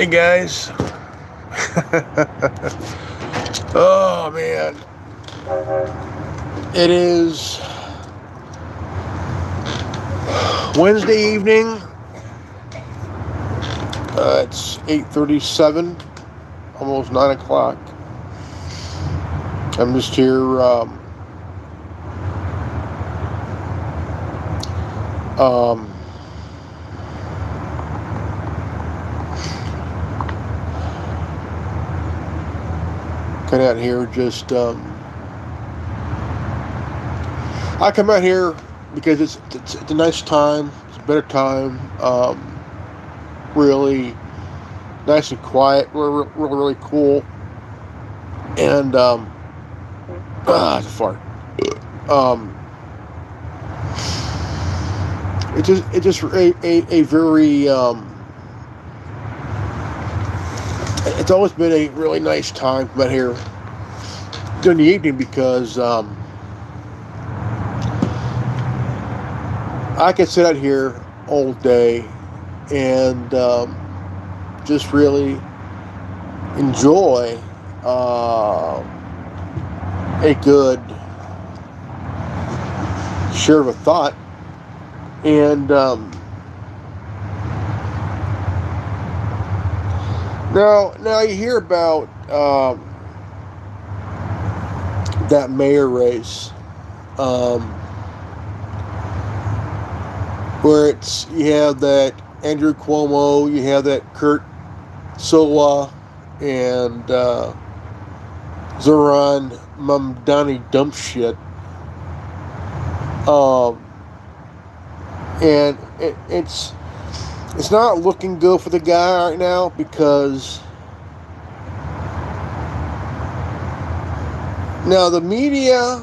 Hey guys. Oh man. It is Wednesday evening. It's 8:37, almost 9 o'clock. I'm just here um, kind of out here just I come out here because it's a nice time. It's a better time. Really nice and quiet. Really cool. And it's a fart. Um, it's just a very it's always been a really nice time out here during the evening because I can sit out here all day and just really enjoy a good share of a thought. And now you hear about that mayor race, um, where you have that Andrew Cuomo, you have that Kurt Sola, and Zoran Mamdani dump shit. Um, and it's not looking good for the guy right now because now the media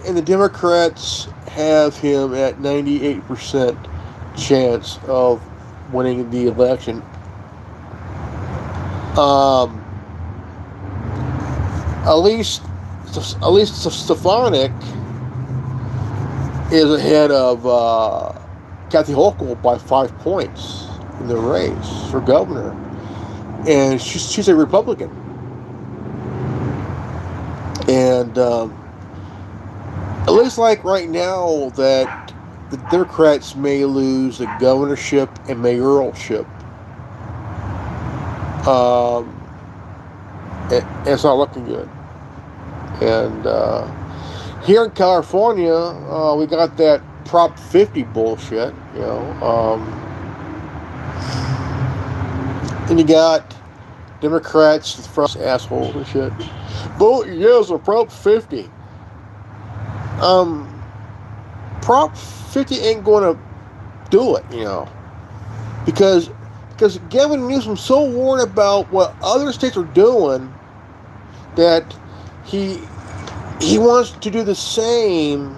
and the Democrats have him at 98% chance of winning the election. At least Stefanik is ahead of Kathy Hochul by 5 points in the race for governor, and she's a Republican. And it looks like right now that the Democrats may lose the governorship and mayoralship. It's not looking good. And here in California, we got that Prop 50 bullshit, and you got Democrats from assholes and shit. Vote yes for Prop 50. Prop 50 ain't going to do it, because Gavin Newsom's so worried about what other states are doing that he wants to do the same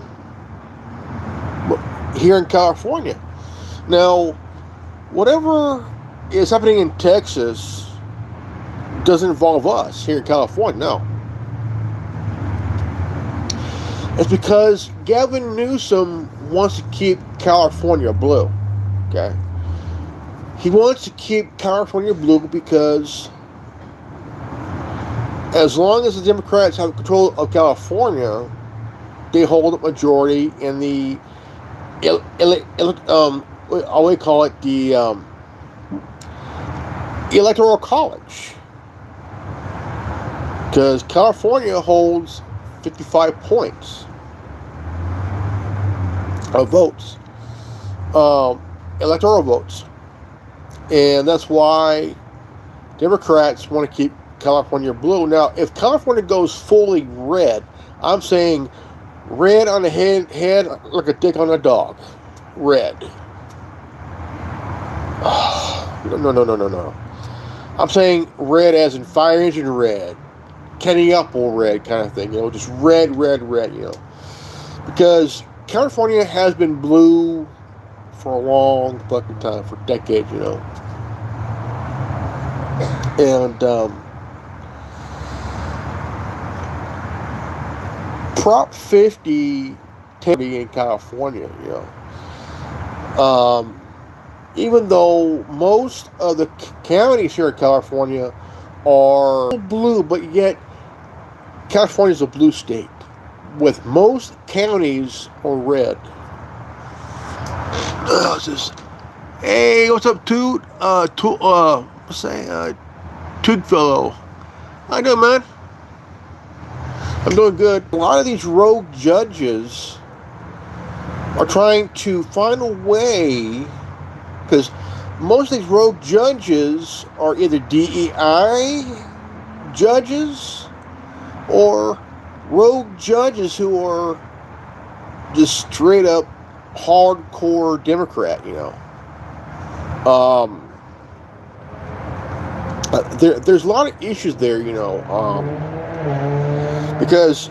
here in California. Now, whatever is happening in Texas doesn't involve us here in California, no. It's because Gavin Newsom wants to keep California blue, okay? He wants to keep California blue because as long as the Democrats have control of California, they hold a majority in the we call it the Electoral College, because California holds 55 points of votes, electoral votes, and that's why Democrats want to keep California blue. Now, if California goes fully red, I'm saying red on the head like a dick on a dog. Red. No. I'm saying red as in fire engine red. Kenny Apple red kind of thing. Just red. Because California has been blue for a long fucking time, for decades, And, Prop 50 in California, even though most of the counties here in California are blue, but yet California is a blue state, with most counties are red. Hey, what's up, Toot fellow? How you doing, man? I'm doing good. A lot of these rogue judges are trying to find a way, because most of these rogue judges are either DEI judges or rogue judges who are just straight up hardcore Democrat, there's a lot of issues there, because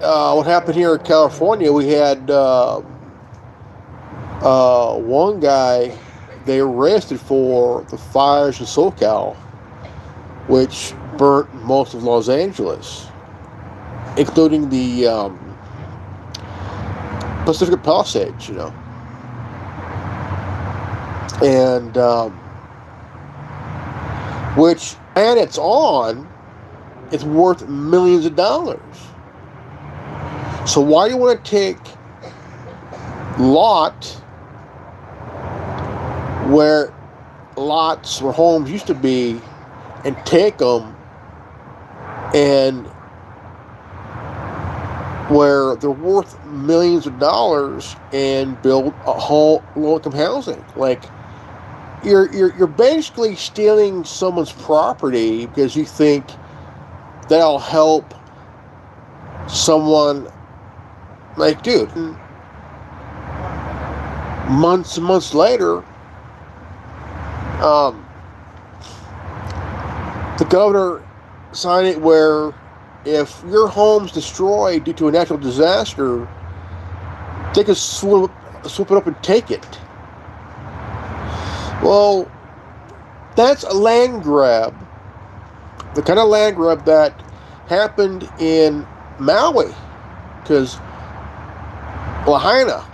what happened here in California, we had one guy they arrested for the fires in SoCal, which burnt most of Los Angeles, including the Pacific Palisades, and which, and it's on, it's worth millions of dollars. So why do you want to take lots where homes used to be and take them, and where they're worth millions of dollars, and build a whole low-income housing? Like, you're basically stealing someone's property because you think that'll help someone. Like, dude, months and months later, the governor signed it where if your home's destroyed due to a natural disaster, they can swoop it up and take it. Well, that's a land grab. The kind of land grab that happened in Maui, because Lahaina,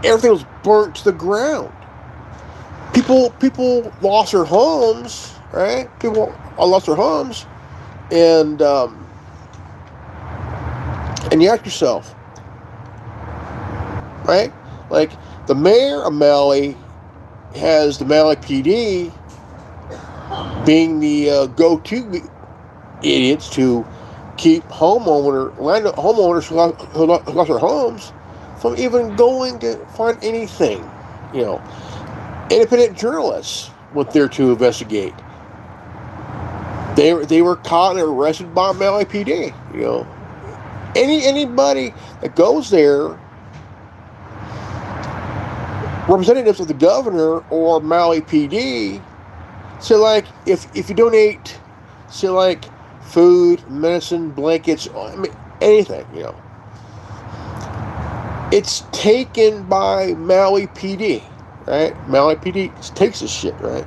everything was burnt to the ground. People lost their homes, right? People lost their homes, and you ask yourself, right? Like, the mayor of Maui has the Maui PD being the go-to idiots to keep homeowners who lost their homes from even going to find anything. Independent journalists went there to investigate. They were caught and arrested by Maui PD. Anybody that goes there, representatives of the governor or Maui PD, say, like, if you donate, say, like, food, medicine, blankets, anything, it's taken by Maui PD, right? Maui PD takes this shit, right?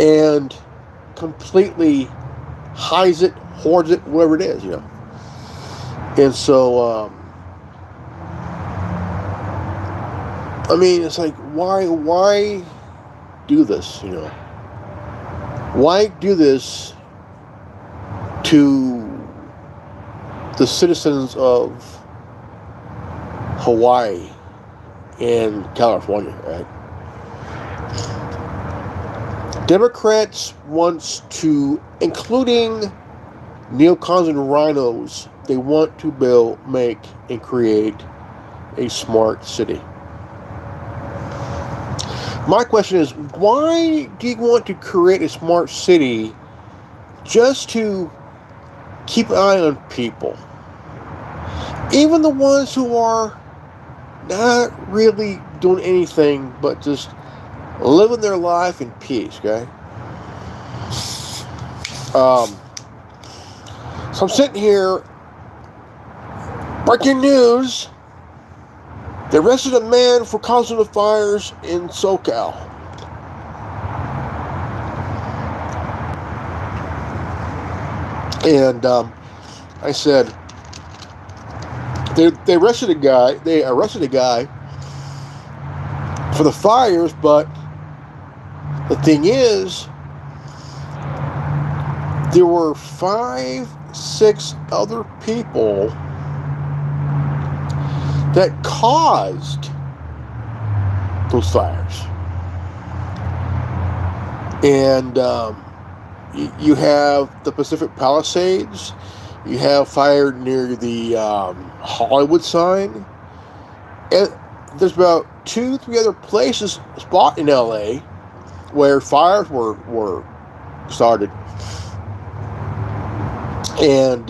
And completely hides it, hoards it, whatever it is, And so, it's like, why do this, Why do this to the citizens of Hawaii and California, right? Democrats want to, including neocons and rhinos, they want to make and create a smart city. My question is, why do you want to create a smart city just to keep an eye on people? Even the ones who are not really doing anything but just living their life in peace, okay? So I'm sitting here, breaking news. They arrested a man for causing the fires in SoCal. And I said, they arrested a guy for the fires, but the thing is, there were 5-6 other people that caused those fires. And you have the Pacific Palisades, you have fire near the Hollywood sign, and there's about 2-3 other places spot in LA where fires were started. And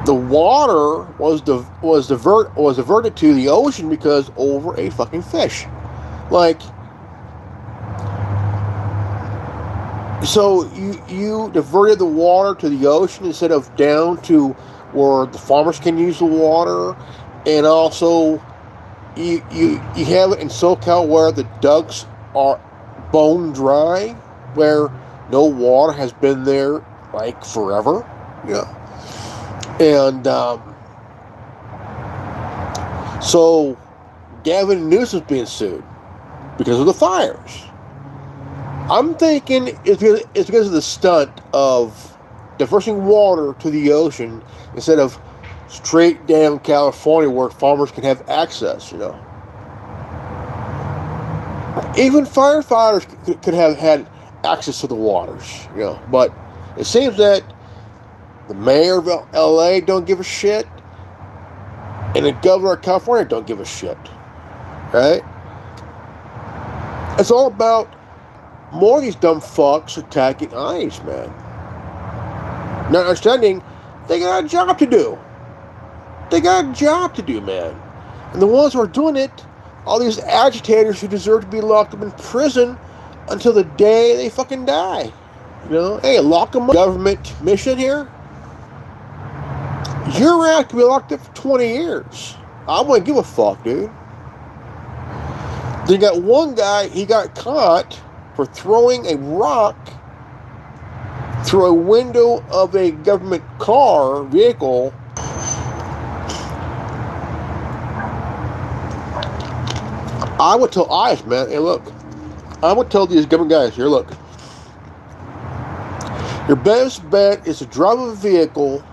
the water was diverted to the ocean because over a fucking fish. Like, so you diverted the water to the ocean instead of down to where the farmers can use the water, and also you have it in SoCal where the ducks are bone dry, where no water has been there like forever, and so Gavin Newsom's being sued because of the fires. I'm thinking it's because of the stunt of diverting water to the ocean instead of straight down California where farmers can have access, Even firefighters could have had access to the waters, But it seems that the mayor of LA don't give a shit, and the governor of California don't give a shit, right? It's all about more of these dumb fucks attacking ICE, man. Not understanding they got a job to do. They got a job to do, man. And the ones who are doing it, all these agitators who deserve to be locked up in prison until the day they fucking die. Hey, lock them up. Government mission here. Your ass could be locked up for 20 years. I wouldn't give a fuck, dude. They got one guy, he got caught for throwing a rock through a window of a government vehicle. I would tell ICE, man, hey, look, I would tell these government guys here, look, your best bet is to drive a vehicle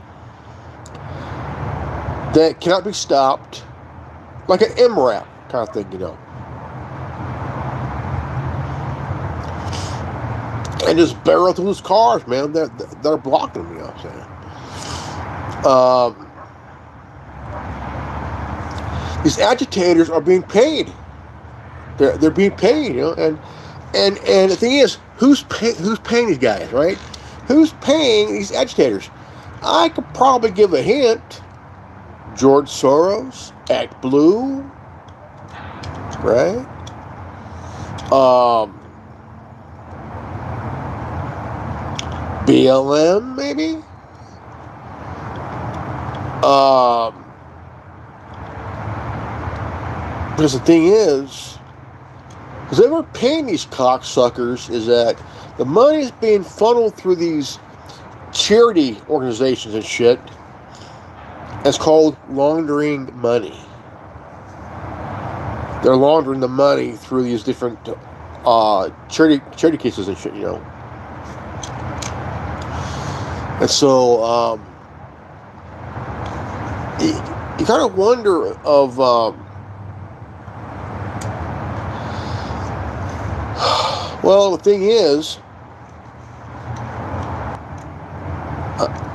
that cannot be stopped, like an MRAP kind of thing, and just barrel through those cars, man. They're blocking them, what I'm saying? These agitators are being paid. They're being paid, and the thing is, who's paying these guys, right? Who's paying these agitators? I could probably give a hint. George Soros, Act Blue, right? BLM, maybe? Because the thing is, because they were paying these cocksuckers is that the money is being funneled through these charity organizations and shit. It's called laundering money. They're laundering the money through these different charity cases and shit, And so you kind of wonder of well, the thing is,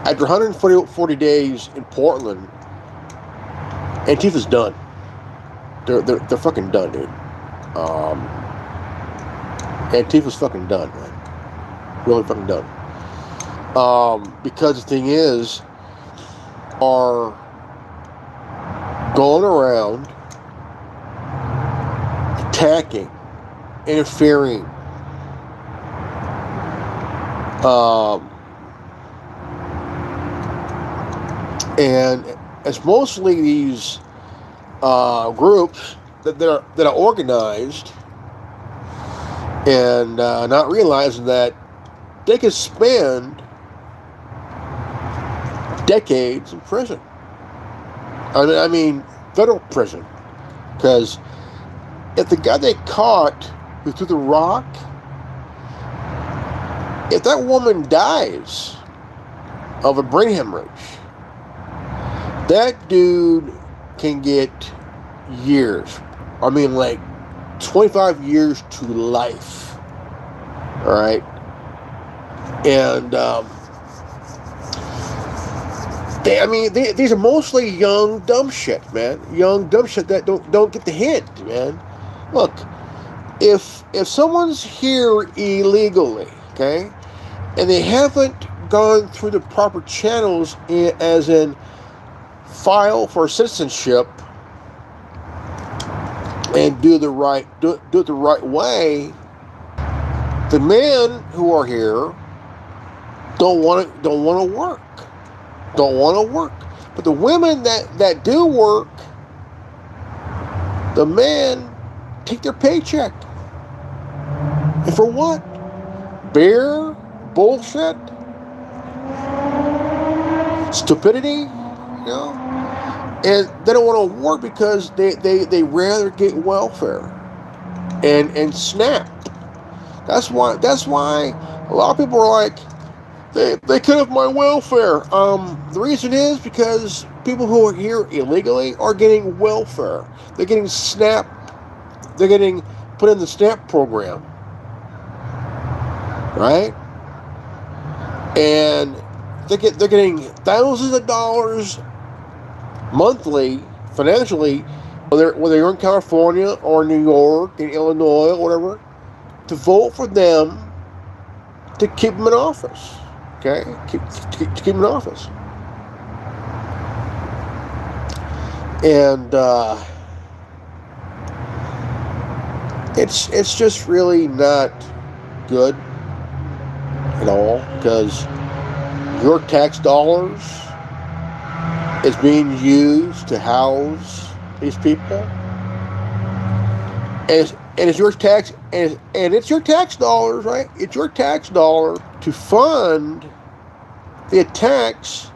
after 140 days in Portland, Antifa's done. They're fucking done, dude. Antifa's fucking done, man. Really fucking done. Because the thing is, are going around attacking, interfering, and it's mostly these groups that are organized and not realizing that they could spend decades in prison. I mean, federal prison. Because if the guy they caught who threw the rock, if that woman dies of a brain hemorrhage, that dude can get years. I mean, like 25 years to life. All right. And these are mostly young dumb shit, man. Young dumb shit that don't get the hint, man. Look, if someone's here illegally, okay, and they haven't gone through the proper channels, as in file for citizenship and do it the right way, the men who are here don't want to work. But the women that do work, the men take their paycheck. And for what? Beer? Bullshit? Stupidity? You know? And they don't want to work because they rather get welfare and SNAP. That's why a lot of people are like, they cut off my welfare. The reason is because people who are here illegally are getting welfare. They're getting SNAP. They're getting put in the SNAP program, right? And they're getting thousands of dollars monthly, financially, whether you're in California or New York, in Illinois, or whatever, to vote for them to keep them in office. Okay, to keep them in office. And it's just really not good at all, because your tax dollars is being used to house these people, and it's your tax, and it's your tax dollars, right? It's your tax dollar to fund the attacks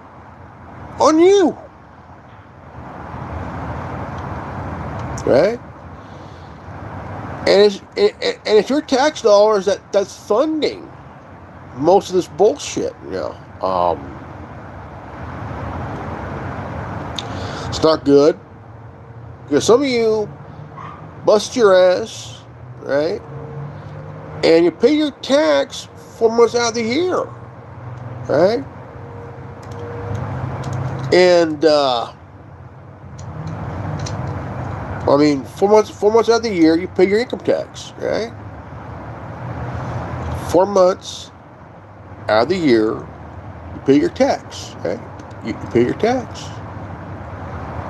on you, right? And it's your tax dollars that's funding most of this bullshit, you know. It's not good, because some of you bust your ass, right? And you pay your tax 4 months out of the year, right? And 4 months out of the year, you pay your income tax, right? 4 months out of the year, you pay your tax, right? You pay your tax.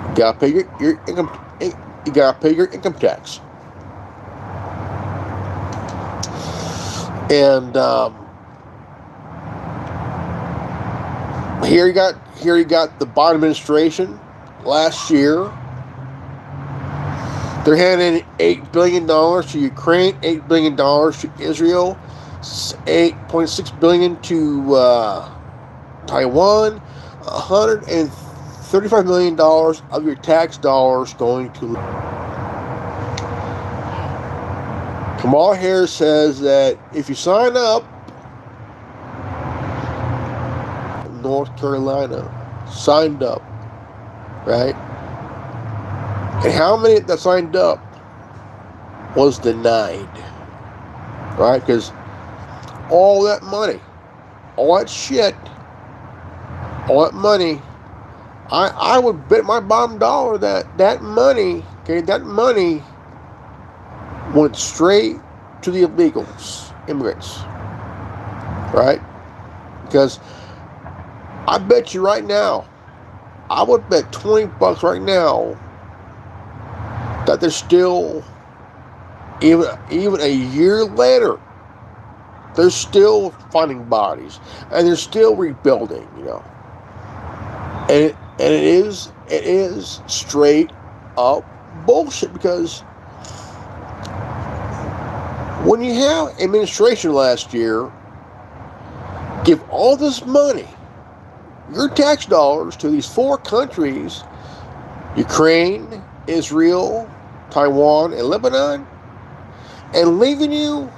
You gotta pay your income. You gotta pay your income tax. And here you got the Biden administration last year. They're handing $8 billion to Ukraine, $8 billion to Israel, $8.6 billion to Taiwan, $135 million of your tax dollars going to... Kamala Harris says that if you sign up, North Carolina signed up, right? And how many that signed up was denied, right? Because all that money, all that shit, all that money, I would bet my bottom dollar that money, okay, that money went straight to the illegals, immigrants, right? Because I bet you right now, I would bet $20 right now that there's still, even a year later, they're still finding bodies, and they're still rebuilding, you know. And it is straight up bullshit, because when you have administration last year give all this money, your tax dollars, to these 4 countries, Ukraine, Israel, Taiwan, and Lebanon, and leaving you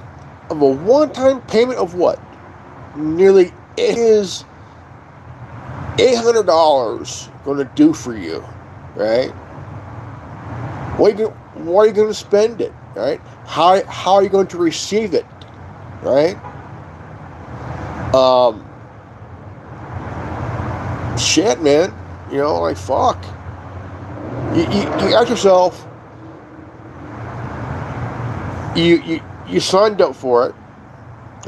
of a one-time payment of what? Nearly is $800 going to do for you, right? What are you going to spend it, right? How are you going to receive it, right? Shit, man. You know, like, fuck. You ask yourself, you signed up for it,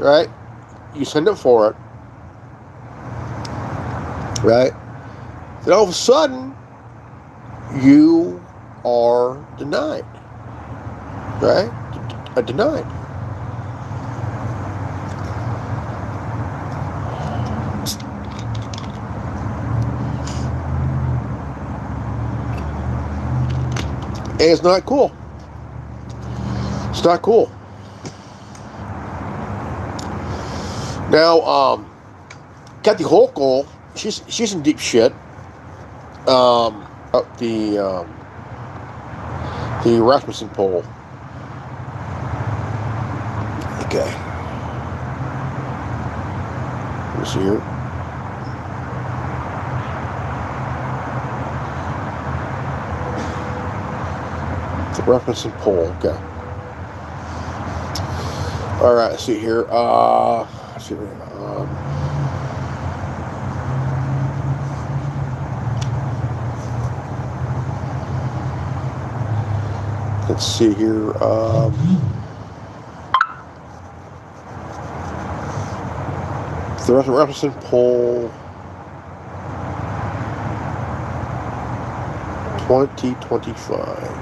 right? You signed up for it, right? Then all of a sudden, you are denied, right? Denied. And it's not cool. It's not cool. Now, Kathy Hochul, she's in deep shit. The Rasmussen poll. Okay. Let's see here. The Rasmussen poll. Okay. All right. Let's see here. Let's see here. Let's see here. The Rasmussen poll 2025.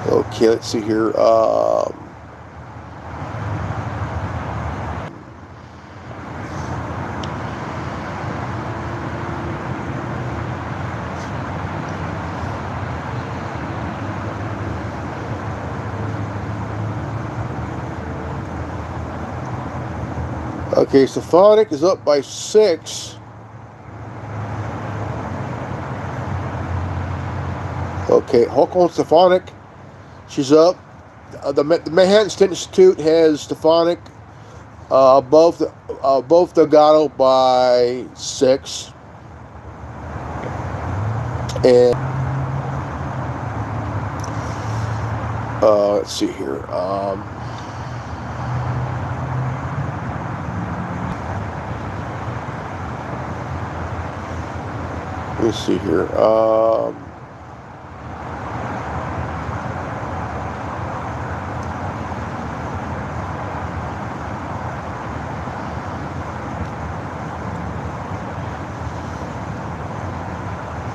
Okay, let's see here. Okay, Stefanik is up by 6. Okay, Hochul and Stefanik, she's up. The Manhattan State Institute has Stefanik above Delgado by 6. And let's see here. Let's see here.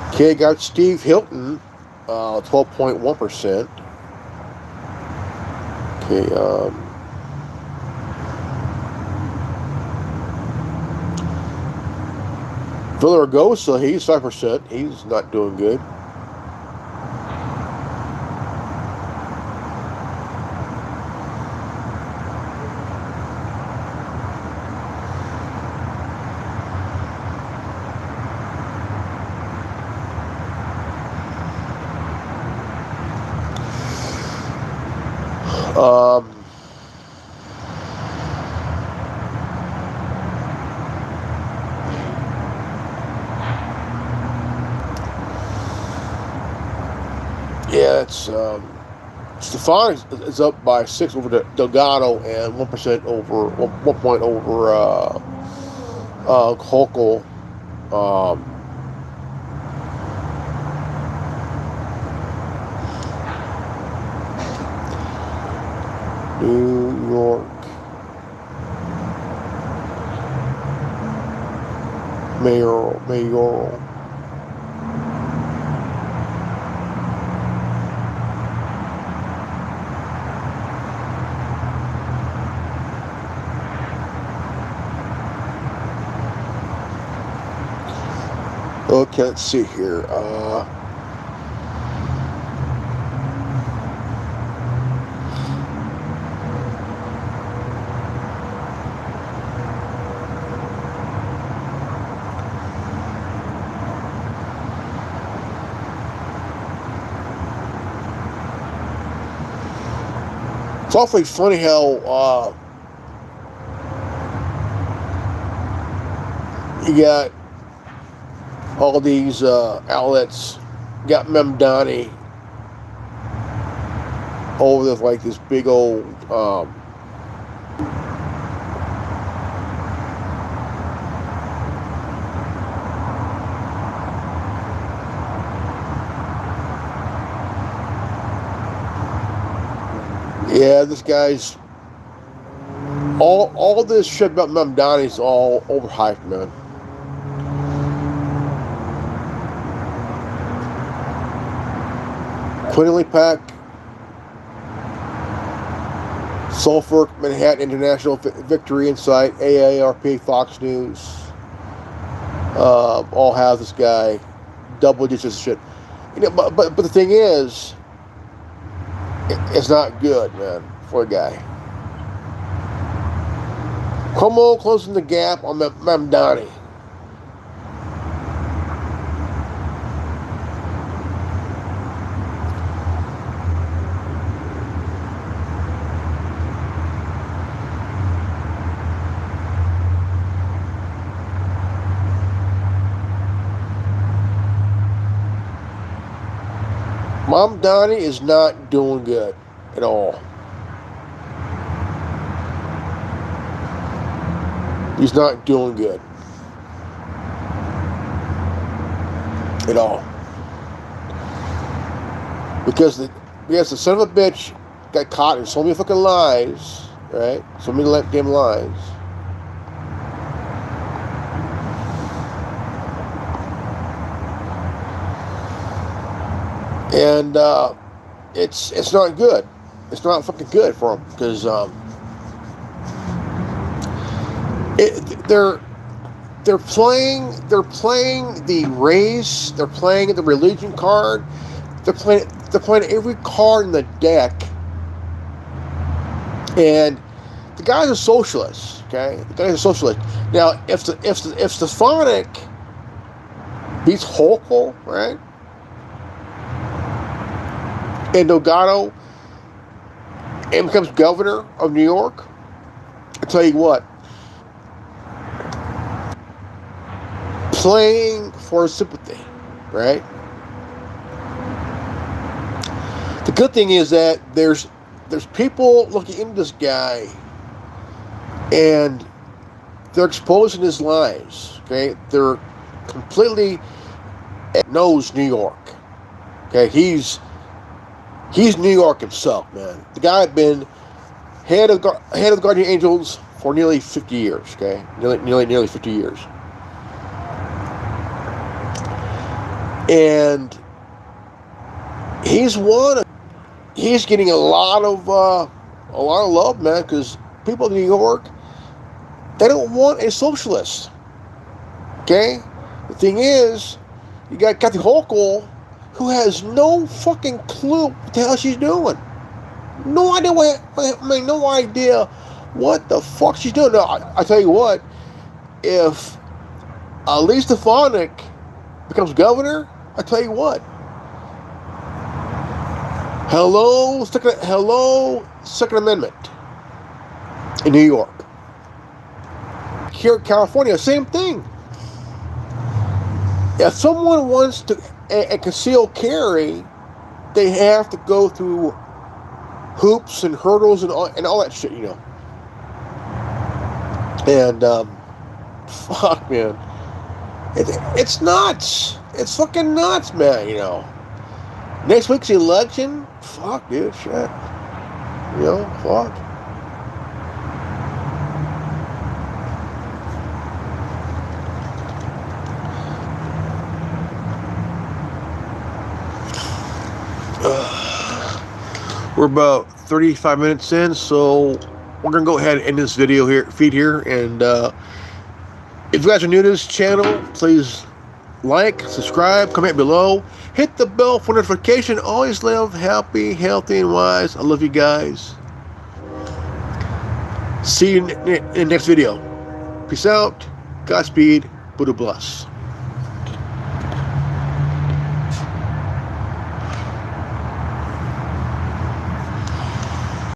Okay, got Steve Hilton, 12.1%. Okay, Villaraigosa, he's 5%. He's not doing good. Yeah, it's Stefanik is up by 6 over Delgado and 1% over 1 point over Hochul. New York mayoral. Okay, let's see here. It's awfully funny how you got all these outlets got Mamdani over with like this big old yeah, this guy's all this shit about Mamdani's all overhyped, man. Quinnipiac, Suffolk, Manhattan International Victory Insight, AARP, Fox News, all have this guy double digits shit. You know, but the thing is, it's not good, man, for a guy. Cuomo closing the gap on Mamdani. Mamdani is not doing good at all. He's not doing good at all. Because the son of a bitch got caught in so many fucking lies, right? So many damn lies. And it's not good. It's not fucking good for them because they're playing the race. They're playing the religion card. They're playing every card in the deck. And the guy's a socialist. Okay, the guy's a socialist. Now, if Stefanik beats Hochul, right? And Delgado and becomes governor of New York, I tell you what, playing for sympathy, right? The good thing is that there's people looking into this guy and they're exposing his lies, okay? They're completely knows New York, okay? He's New York himself, man. The guy had been head of the Guardian Angels for nearly 50 years. Okay, nearly 50 years, and he's getting a lot of love, man. Because people in New York, they don't want a socialist. Okay, the thing is, you got Kathy Hochul, who has no fucking clue what the hell she's doing. No idea no idea what the fuck she's doing. No, I tell you what, if Lee Stefanik becomes governor, I tell you what. Hello, Second Amendment in New York. Here in California, same thing. If someone wants to a concealed carry, they have to go through hoops and hurdles and all that shit, you know. And fuck, man, it's nuts. It's fucking nuts, man. You know. Next week's election. Fuck, dude, shit. You know, fuck. We're about 35 minutes in, so we're gonna go ahead and end this video feed here. And if you guys are new to this channel, please like, subscribe, comment below, hit the bell for notification. Always live happy, healthy, and wise. I love you guys. See you in the next video. Peace out. Godspeed. Buddha bless.